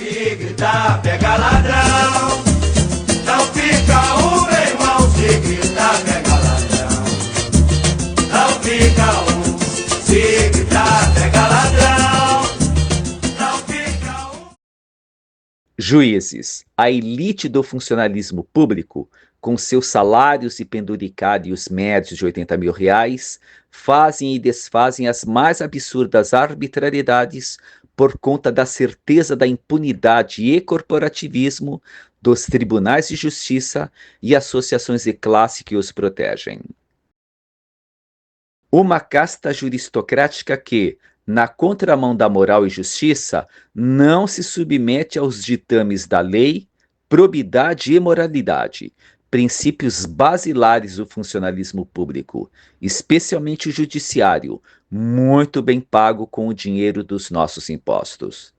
Se gritar, pega ladrão. Não fica um, meu irmão. Se gritar, pega ladrão. Não fica um. Se gritar, pega ladrão. Não fica um. Juízes, a elite do funcionalismo público, com seus salários e penduricários médios de R$ 80 mil, fazem e desfazem as mais absurdas arbitrariedades por conta da certeza da impunidade e corporativismo dos tribunais de justiça e associações de classe que os protegem. Uma casta juristocrática que, na contramão da moral e justiça, não se submete aos ditames da lei, probidade e moralidade, princípios basilares do funcionalismo público, especialmente o judiciário, muito bem pago com o dinheiro dos nossos impostos.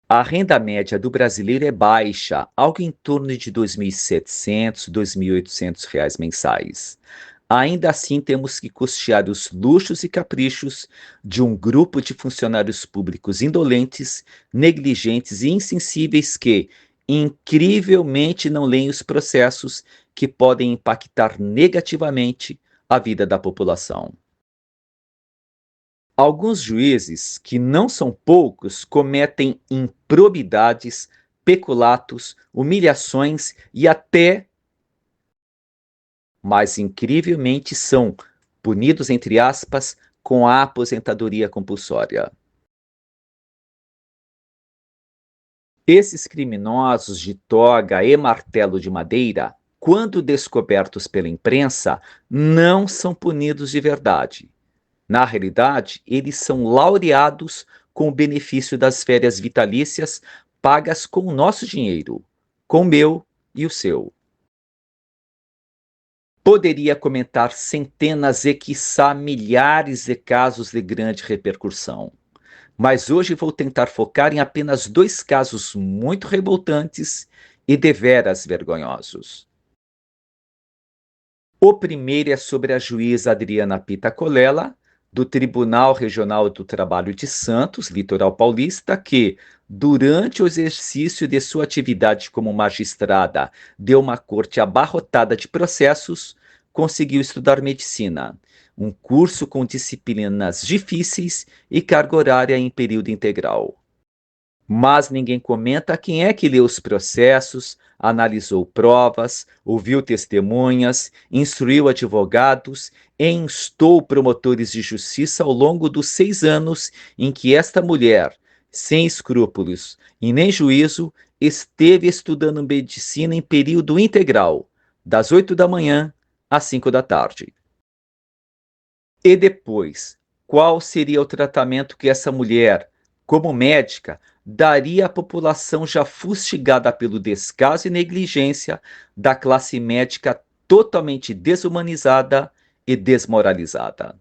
A renda média do brasileiro é baixa, algo em torno de R$ 2.700, R$ 2.800 mensais. Ainda assim, temos que custear os luxos e caprichos de um grupo de funcionários públicos indolentes, negligentes e insensíveis que, incrivelmente, não leem os processos que podem impactar negativamente a vida da população. Alguns juízes, que não são poucos, cometem improbidades, peculatos, humilhações e até, mas incrivelmente são punidos, entre aspas, com a aposentadoria compulsória. Esses criminosos de toga e martelo de madeira, quando descobertos pela imprensa, não são punidos de verdade. Na realidade, eles são laureados com o benefício das férias vitalícias pagas com o nosso dinheiro, com o meu e o seu. Poderia comentar centenas e, quiçá, milhares de casos de grande repercussão, mas hoje vou tentar focar em apenas 2 casos muito revoltantes e deveras vergonhosos. O primeiro é sobre a juíza Adriana Pita Colella, do Tribunal Regional do Trabalho de Santos, litoral paulista, que, durante o exercício de sua atividade como magistrada de uma corte abarrotada de processos, conseguiu estudar medicina, um curso com disciplinas difíceis e carga horária em período integral. Mas ninguém comenta quem é que leu os processos, analisou provas, ouviu testemunhas, instruiu advogados e instou promotores de justiça ao longo dos 6 anos em que esta mulher, sem escrúpulos e nem juízo, esteve estudando medicina em período integral, das 8 da manhã às 5 da tarde. E depois, qual seria o tratamento que essa mulher, como médica, daria à população já fustigada pelo descaso e negligência da classe médica totalmente desumanizada e desmoralizada?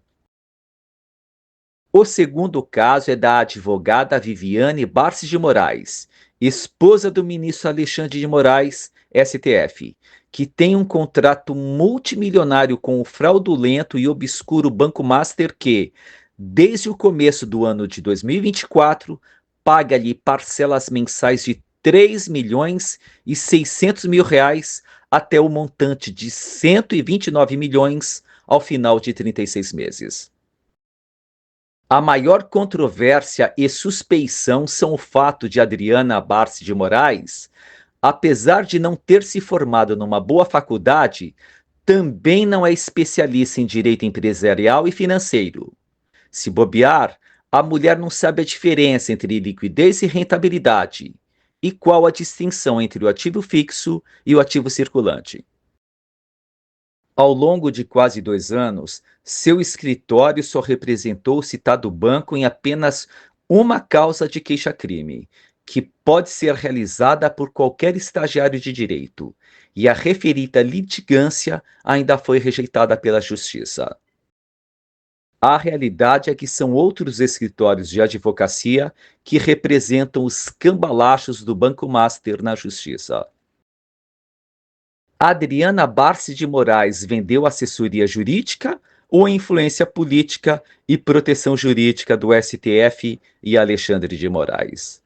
O segundo caso é da advogada Viviane Barces de Moraes, esposa do ministro Alexandre de Moraes, STF, que tem um contrato multimilionário com o fraudulento e obscuro Banco Master que, desde o começo do ano de 2024, paga-lhe parcelas mensais de R$ 3.600.000 até o montante de R$ 129 milhões ao final de 36 meses. A maior controvérsia e suspeição são o fato de Adriana Barces de Moraes, apesar de não ter se formado numa boa faculdade, também não é especialista em direito empresarial e financeiro. Se bobear, a mulher não sabe a diferença entre liquidez e rentabilidade, e qual a distinção entre o ativo fixo e o ativo circulante. Ao longo de quase 2 anos, seu escritório só representou o citado banco em apenas uma causa de queixa-crime, que pode ser realizada por qualquer estagiário de direito, e a referida litigância ainda foi rejeitada pela Justiça. A realidade é que são outros escritórios de advocacia que representam os cambalachos do Banco Master na Justiça. Adriana Barces de Moraes vendeu assessoria jurídica ou influência política e proteção jurídica do STF e Alexandre de Moraes.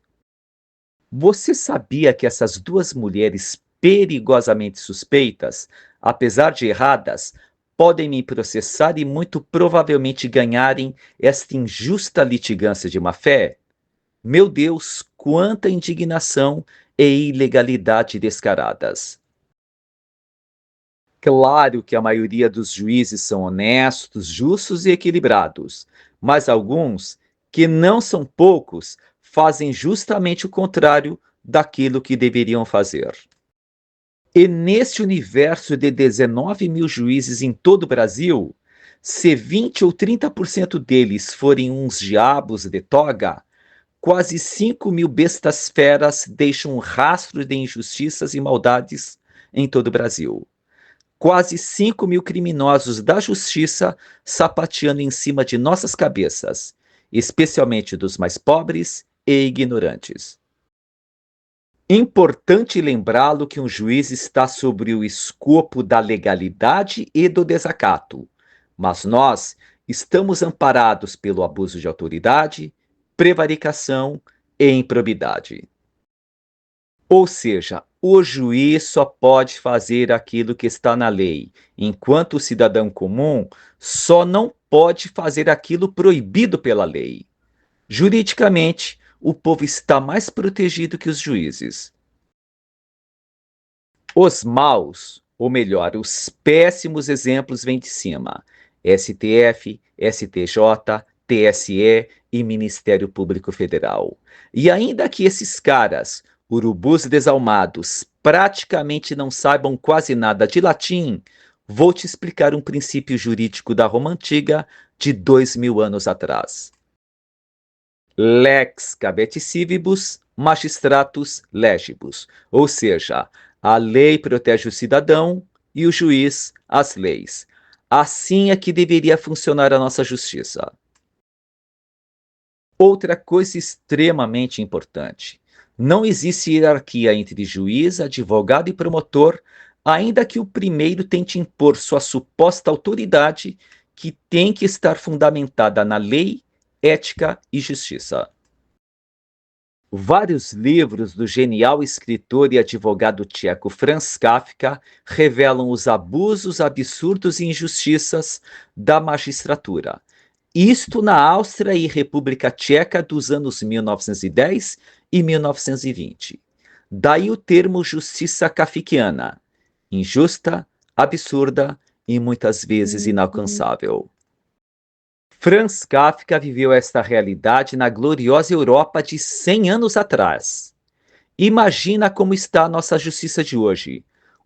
Você sabia que essas duas mulheres perigosamente suspeitas, apesar de erradas, podem me processar e muito provavelmente ganharem esta injusta litigância de má-fé? Meu Deus, quanta indignação e ilegalidade descaradas! Claro que a maioria dos juízes são honestos, justos e equilibrados, mas alguns, que não são poucos, fazem justamente o contrário daquilo que deveriam fazer. E neste universo de 19 mil juízes em todo o Brasil, se 20 ou 30% deles forem uns diabos de toga, quase 5 mil bestas feras deixam um rastro de injustiças e maldades em todo o Brasil. Quase 5 mil criminosos da justiça sapateando em cima de nossas cabeças, especialmente dos mais pobres e ignorantes. Importante lembrá-lo que um juiz está sobre o escopo da legalidade e do desacato, mas nós estamos amparados pelo abuso de autoridade, prevaricação e improbidade. Ou seja, o juiz só pode fazer aquilo que está na lei, enquanto o cidadão comum só não pode fazer aquilo proibido pela lei. Juridicamente, o povo está mais protegido que os juízes. Os maus, ou melhor, os péssimos exemplos vêm de cima: STF, STJ, TSE e Ministério Público Federal. E ainda que esses caras, urubus desalmados, praticamente não saibam quase nada de latim, vou te explicar um princípio jurídico da Roma Antiga de 2000 anos atrás. Lex cabeticivibus, magistratus legibus, ou seja, a lei protege o cidadão e o juiz as leis. Assim é que deveria funcionar a nossa justiça. Outra coisa extremamente importante: não existe hierarquia entre juiz, advogado e promotor, ainda que o primeiro tente impor sua suposta autoridade, que tem que estar fundamentada na lei, ética e justiça. Vários livros do genial escritor e advogado tcheco Franz Kafka revelam os abusos, absurdos e injustiças da magistratura. Isto na Áustria e República Tcheca dos anos 1910 e 1920. Daí o termo justiça kafkiana: injusta, absurda e muitas vezes inalcançável. Franz Kafka viveu esta realidade na gloriosa Europa de 100 anos atrás. Imagina como está a nossa justiça de hoje: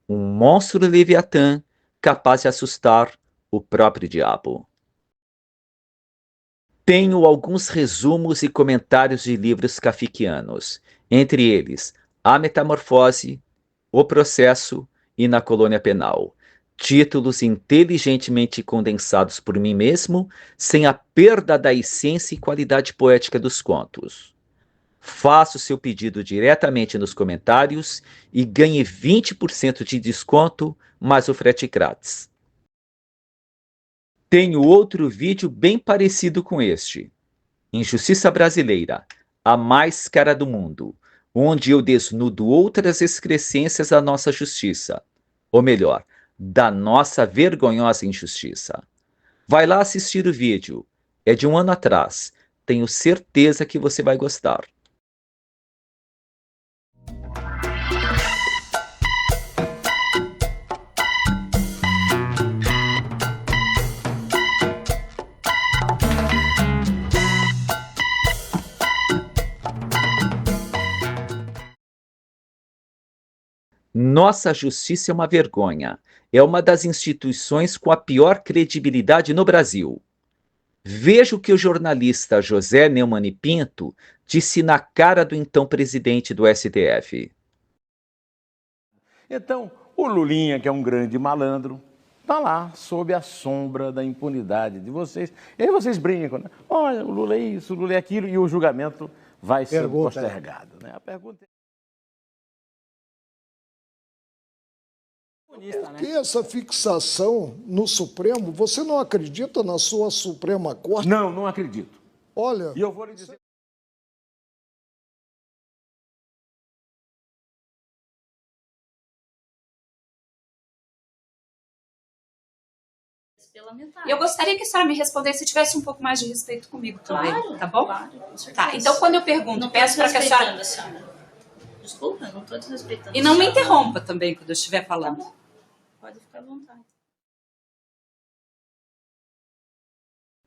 um monstro leviatã capaz de assustar o próprio diabo. Tenho alguns resumos e comentários de livros kafkianos, entre eles A Metamorfose, O Processo e Na Colônia Penal. Títulos inteligentemente condensados por mim mesmo, sem a perda da essência e qualidade poética dos contos. Faça o seu pedido diretamente nos comentários e ganhe 20% de desconto, mais o frete grátis. Tenho outro vídeo bem parecido com este: Injustiça Brasileira, a mais cara do mundo, onde eu desnudo outras excrescências da nossa justiça, ou melhor, da nossa vergonhosa injustiça. Vai lá assistir o vídeo, é de um ano atrás, tenho certeza que você vai gostar. Nossa justiça é uma vergonha. É uma das instituições com a pior credibilidade no Brasil. Veja o que o jornalista José Neumann e Pinto disse na cara do então presidente do STF. Então, o Lulinha, que é um grande malandro, está lá, sob a sombra da impunidade de vocês. E aí vocês brincam, né? Olha, o Lula é isso, o Lula é aquilo, e o julgamento vai ser postergado. Né? A pergunta é... Por que essa fixação no Supremo? Você não acredita na sua Suprema Corte? Não, não acredito. Olha, E eu vou lhe dizer... Eu gostaria que a senhora me respondesse se tivesse um pouco mais de respeito comigo também, Claro, tá bom? claro, com certeza. Tá, então quando eu pergunto, Não peço tô para que a senhora... desrespeitando, senhora. Desculpa, eu não estou desrespeitando. E não me a senhora. interrompa também quando eu estiver Tá falando. bom. Pode ficar à vontade.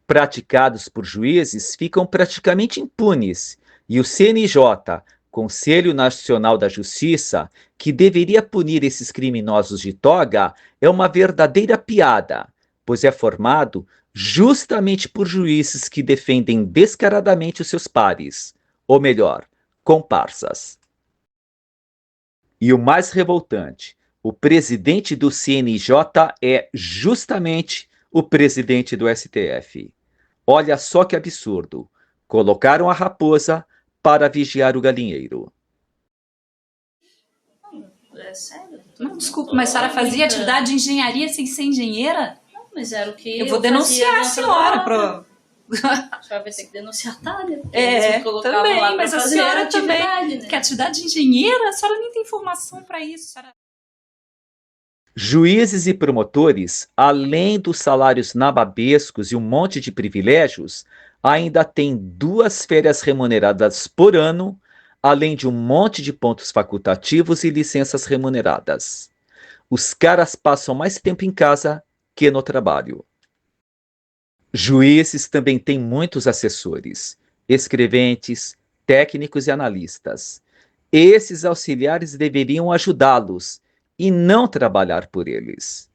Praticados por juízes ficam praticamente impunes, e o CNJ, Conselho Nacional da Justiça, que deveria punir esses criminosos de toga, é uma verdadeira piada, pois é formado justamente por juízes que defendem descaradamente os seus pares, ou melhor, comparsas. E o mais revoltante, o presidente do CNJ é justamente o presidente do STF. Olha só que absurdo. Colocaram a raposa para vigiar o galinheiro. É sério? Não, desculpa, mas a senhora fazia atividade de engenharia sem ser engenheira? Não, mas era o que Eu vou denunciar a senhora para... A senhora vai ter que denunciar a Tânia. porque É, eles me colocavam lá também, pra mas a fazer senhora atividade, também, né? que atividade de engenheira, a senhora nem tem informação para isso. A senhora... Juízes e promotores, além dos salários nababescos e um monte de privilégios, ainda têm 2 férias remuneradas por ano, além de um monte de pontos facultativos e licenças remuneradas. Os caras passam mais tempo em casa que no trabalho. Juízes também têm muitos assessores, escreventes, técnicos e analistas. Esses auxiliares deveriam ajudá-los e não trabalhar por eles.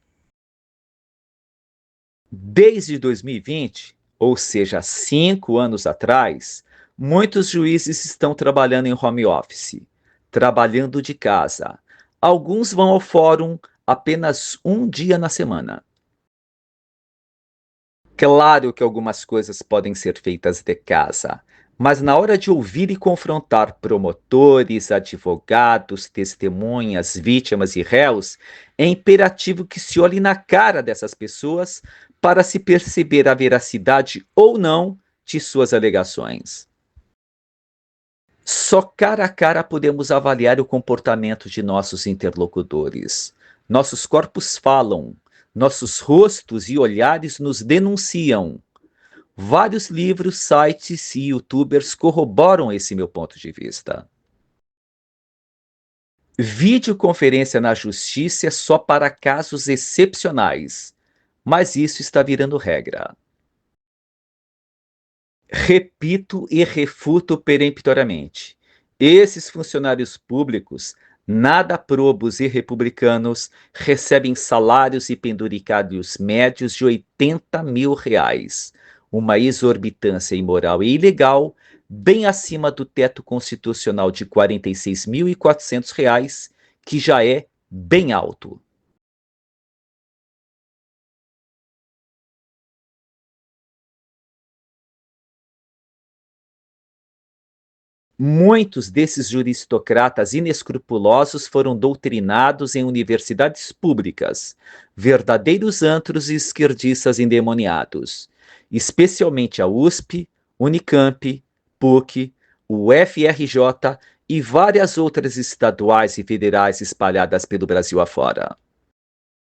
Desde 2020, ou seja, 5 anos atrás, muitos juízes estão trabalhando em home office, trabalhando de casa. Alguns vão ao fórum apenas um dia na semana. Claro que algumas coisas podem ser feitas de casa, mas na hora de ouvir e confrontar promotores, advogados, testemunhas, vítimas e réus, é imperativo que se olhe na cara dessas pessoas para se perceber a veracidade ou não de suas alegações. Só cara a cara podemos avaliar o comportamento de nossos interlocutores. Nossos corpos falam, nossos rostos e olhares nos denunciam. Vários livros, sites e youtubers corroboram esse meu ponto de vista. Videoconferência na justiça é só para casos excepcionais, mas isso está virando regra. Repito e refuto peremptoriamente: esses funcionários públicos, nada probos e republicanos, recebem salários e penduricários médios de R$80 mil, uma exorbitância imoral e ilegal, bem acima do teto constitucional de R$46.400, que já é bem alto. Muitos desses juristocratas inescrupulosos foram doutrinados em universidades públicas, verdadeiros antros e esquerdistas endemoniados, especialmente a USP, Unicamp, PUC, o FRJ e várias outras estaduais e federais espalhadas pelo Brasil afora.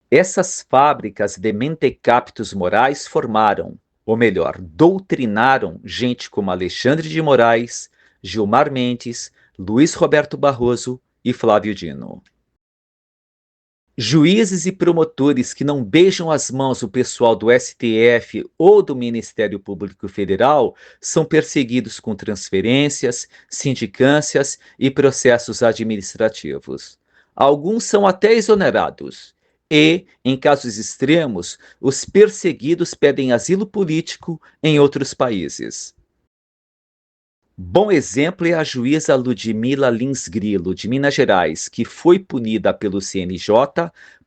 Essas fábricas de mentecaptos morais formaram, ou melhor, doutrinaram gente como Alexandre de Moraes, Gilmar Mendes, Luiz Roberto Barroso e Flávio Dino. Juízes e promotores que não beijam as mãos do pessoal do STF ou do Ministério Público Federal são perseguidos com transferências, sindicâncias e processos administrativos. Alguns são até exonerados e, em casos extremos, os perseguidos pedem asilo político em outros países. Bom exemplo é a juíza Ludmila Lins Grilo, de Minas Gerais, que foi punida pelo CNJ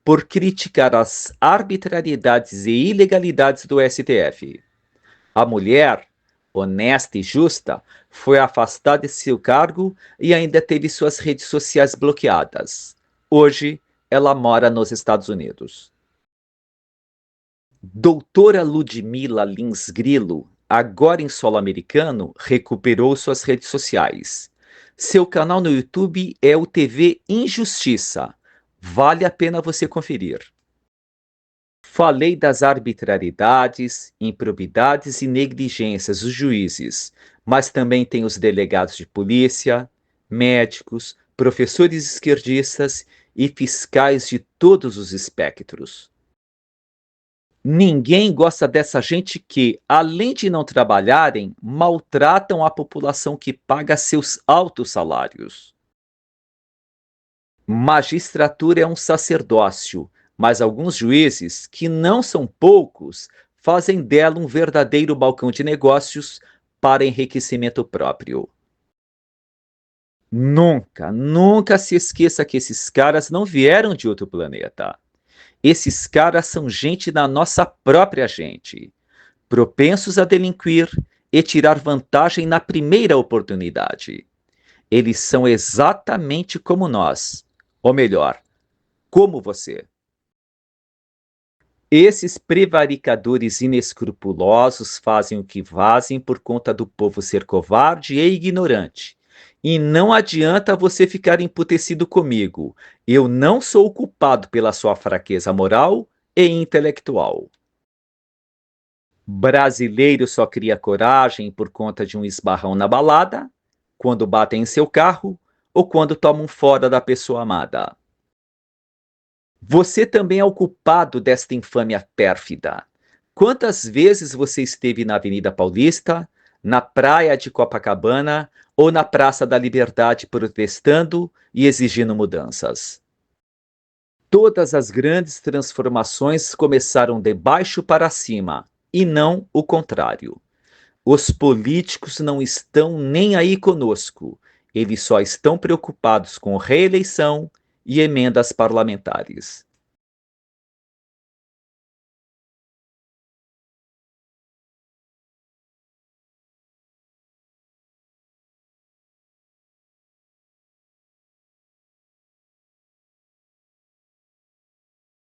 por criticar as arbitrariedades e ilegalidades do STF. A mulher, honesta e justa, foi afastada de seu cargo e ainda teve suas redes sociais bloqueadas. Hoje, ela mora nos Estados Unidos. Doutora Ludmila Lins Grilo, agora em solo americano, recuperou suas redes sociais. Seu canal no YouTube é o TV Injustiça. Vale a pena você conferir. Falei das arbitrariedades, improbidades e negligências dos juízes, mas também tem os delegados de polícia, médicos, professores esquerdistas e fiscais de todos os espectros. Ninguém gosta dessa gente que, além de não trabalharem, maltratam a população que paga seus altos salários. Magistratura é um sacerdócio, mas alguns juízes, que não são poucos, fazem dela um verdadeiro balcão de negócios para enriquecimento próprio. Nunca se esqueça que esses caras não vieram de outro planeta. Esses caras são gente da nossa própria gente, propensos a delinquir e tirar vantagem na primeira oportunidade. Eles são exatamente como nós, ou melhor, como você. Esses prevaricadores inescrupulosos fazem o que fazem por conta do povo ser covarde e ignorante. E não adianta você ficar emputecido comigo. Eu não sou o culpado pela sua fraqueza moral e intelectual. Brasileiro só cria coragem por conta de um esbarrão na balada, quando batem em seu carro ou quando tomam fora da pessoa amada. Você também é o culpado desta infâmia pérfida. Quantas vezes você esteve na Avenida Paulista, na praia de Copacabana ou na Praça da Liberdade protestando e exigindo mudanças? Todas as grandes transformações começaram de baixo para cima, e não o contrário. Os políticos não estão nem aí conosco. Eles só estão preocupados com reeleição e emendas parlamentares.